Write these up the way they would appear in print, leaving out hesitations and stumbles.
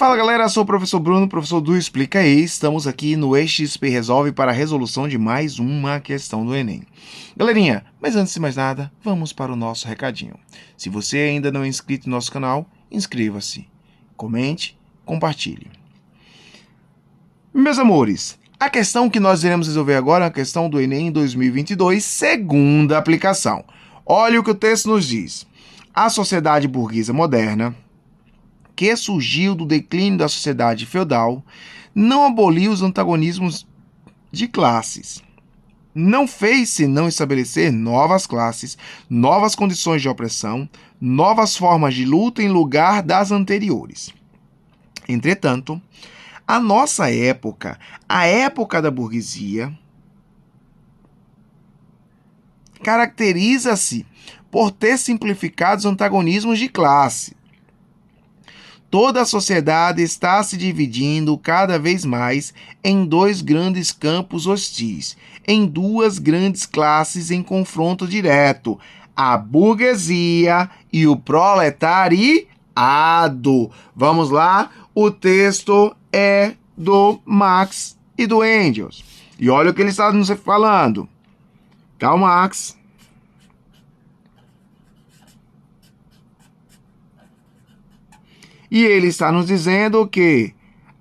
Fala galera, sou o professor Bruno, professor do Explica aí. Estamos aqui no XP Resolve para a resolução de mais uma questão do Enem. Galerinha, mas antes de mais nada, vamos para o nosso recadinho. Se você ainda não é inscrito no nosso canal, inscreva-se, comente, compartilhe. Meus amores, a questão que nós iremos resolver agora é a questão do Enem 2022, segunda aplicação. Olha o que o texto nos diz. A sociedade burguesa moderna, que surgiu do declínio da sociedade feudal, não aboliu os antagonismos de classes. Não fez senão estabelecer novas classes, novas condições de opressão, novas formas de luta em lugar das anteriores. Entretanto, a nossa época, a época da burguesia, caracteriza-se por ter simplificado os antagonismos de classe. Toda a sociedade está se dividindo cada vez mais em dois grandes campos hostis, em duas grandes classes em confronto direto, a burguesia e o proletariado. Vamos lá, o texto é do Marx e do Engels. E olha o que ele está nos falando. Karl Marx e ele está nos dizendo que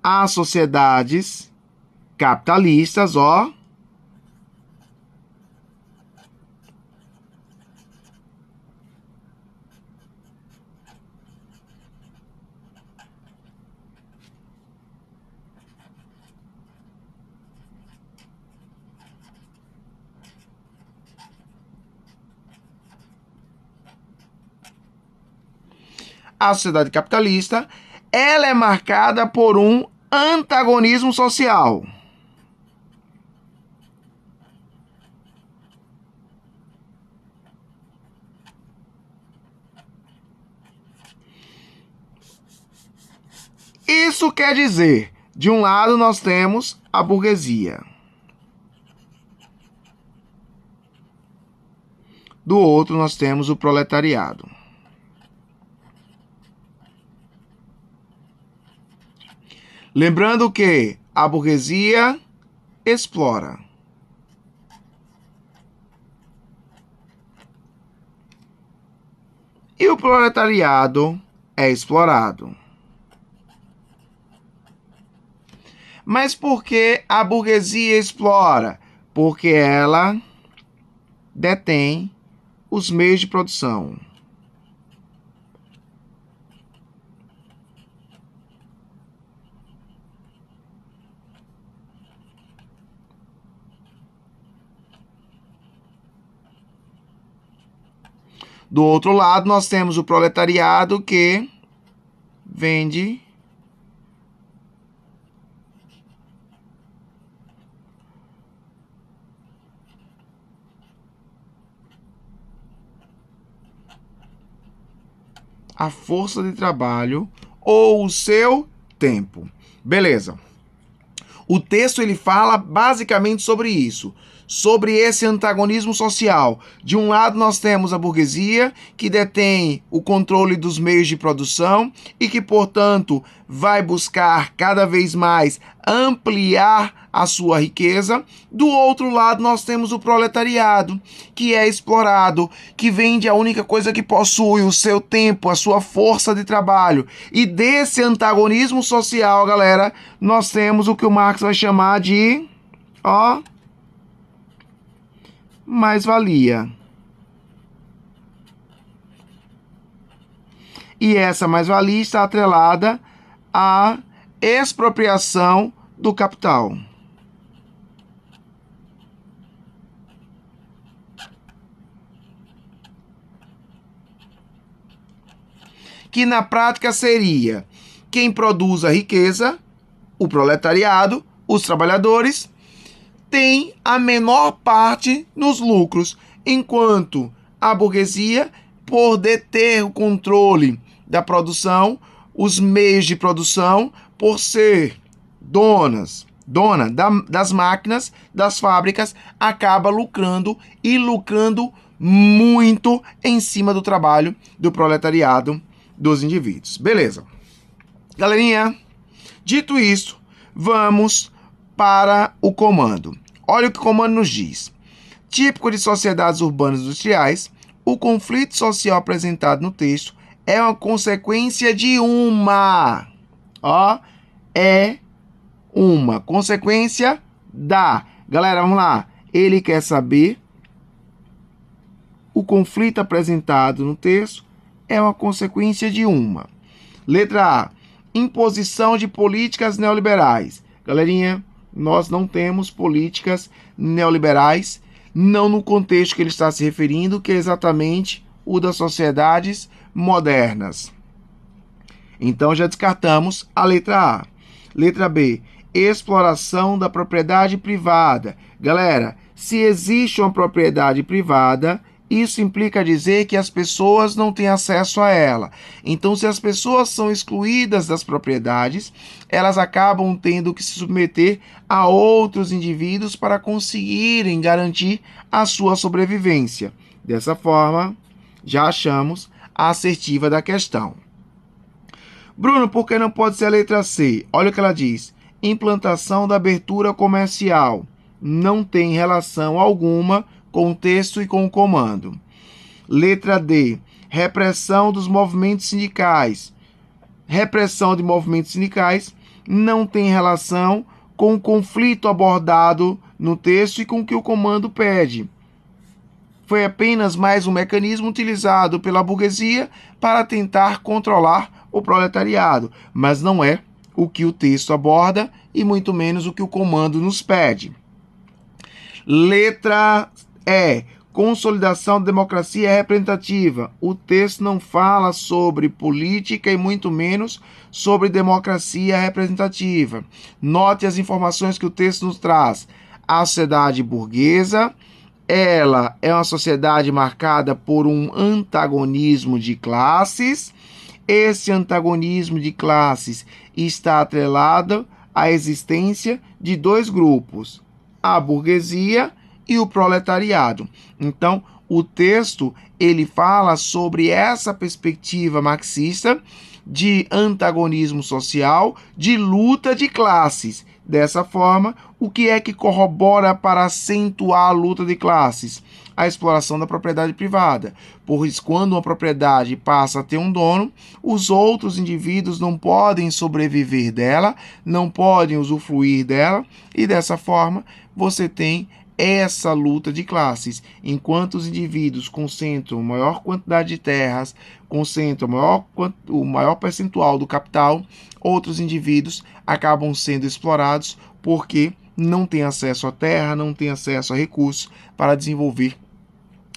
as sociedades capitalistas, a sociedade capitalista, ela é marcada por um antagonismo social. Isso quer dizer, de um lado nós temos a burguesia, do outro nós temos o proletariado. Lembrando que a burguesia explora. E o proletariado é explorado. Mas por que a burguesia explora? Porque ela detém os meios de produção. Do outro lado, nós temos o proletariado que vende a força de trabalho ou o seu tempo. Beleza. O texto ele fala basicamente sobre isso, sobre esse antagonismo social. De um lado nós temos a burguesia, que detém o controle dos meios de produção e que, portanto, vai buscar cada vez mais ampliar a sua riqueza. Do outro lado nós temos o proletariado, que é explorado, que vende a única coisa que possui, o seu tempo, a sua força de trabalho. E desse antagonismo social, galera, nós temos o que o Marx vai chamar de mais-valia. E essa mais-valia está atrelada à expropriação do capital. Que na prática seria quem produz a riqueza, o proletariado, os trabalhadores, tem a menor parte nos lucros, enquanto a burguesia, por deter o controle da produção, os meios de produção, por ser dona das máquinas, das fábricas, acaba lucrando e lucrando muito em cima do trabalho do proletariado, dos indivíduos. Beleza. Galerinha, Dito isso, vamos para o comando. Olha o que o comando nos diz. Típico de sociedades urbanas industriais, o conflito social apresentado no texto é uma consequência de uma. É uma consequência da. Galera, vamos lá. Ele quer saber o conflito apresentado no texto é uma consequência de uma. Letra A. Imposição de políticas neoliberais. Galerinha, nós não temos políticas neoliberais, não no contexto que ele está se referindo, que é exatamente o das sociedades modernas. Então já descartamos a letra A. Letra B. Exploração da propriedade privada. Galera, se existe uma propriedade privada, isso implica dizer que as pessoas não têm acesso a ela. Então, se as pessoas são excluídas das propriedades, elas acabam tendo que se submeter a outros indivíduos para conseguirem garantir a sua sobrevivência. Dessa forma, já achamos a assertiva da questão. Bruno, por que não pode ser a letra C? Olha o que ela diz. Implantação da abertura comercial. Não tem relação alguma com o texto e com o comando. Letra D. Repressão dos movimentos sindicais. Repressão de movimentos sindicais não tem relação com o conflito abordado no texto e com o que o comando pede. Foi apenas mais um mecanismo utilizado pela burguesia para tentar controlar o proletariado, mas não é o que o texto aborda e muito menos o que o comando nos pede. Letra E. Consolidação da democracia representativa. O texto não fala sobre política e muito menos sobre democracia representativa. Note as informações que o texto nos traz. A sociedade burguesa, ela é uma sociedade marcada por um antagonismo de classes. Esse antagonismo de classes está atrelado à existência de dois grupos, a burguesia e o proletariado. Então, o texto ele fala sobre essa perspectiva marxista de antagonismo social, de luta de classes. Dessa forma, o que é que corrobora para acentuar a luta de classes? A exploração da propriedade privada. Pois quando uma propriedade passa a ter um dono, os outros indivíduos não podem sobreviver dela, não podem usufruir dela, e dessa forma você tem essa luta de classes. Enquanto os indivíduos concentram maior quantidade de terras, concentram o maior percentual do capital, outros indivíduos acabam sendo explorados porque não têm acesso à terra, não têm acesso a recursos para desenvolver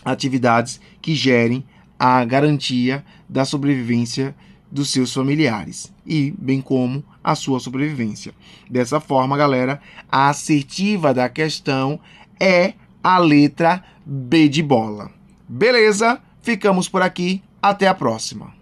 atividades que gerem a garantia da sobrevivência dos seus familiares e bem como a sua sobrevivência. Dessa forma, galera, a assertiva da questão é a letra B de bola. Beleza? Ficamos por aqui. Até a próxima.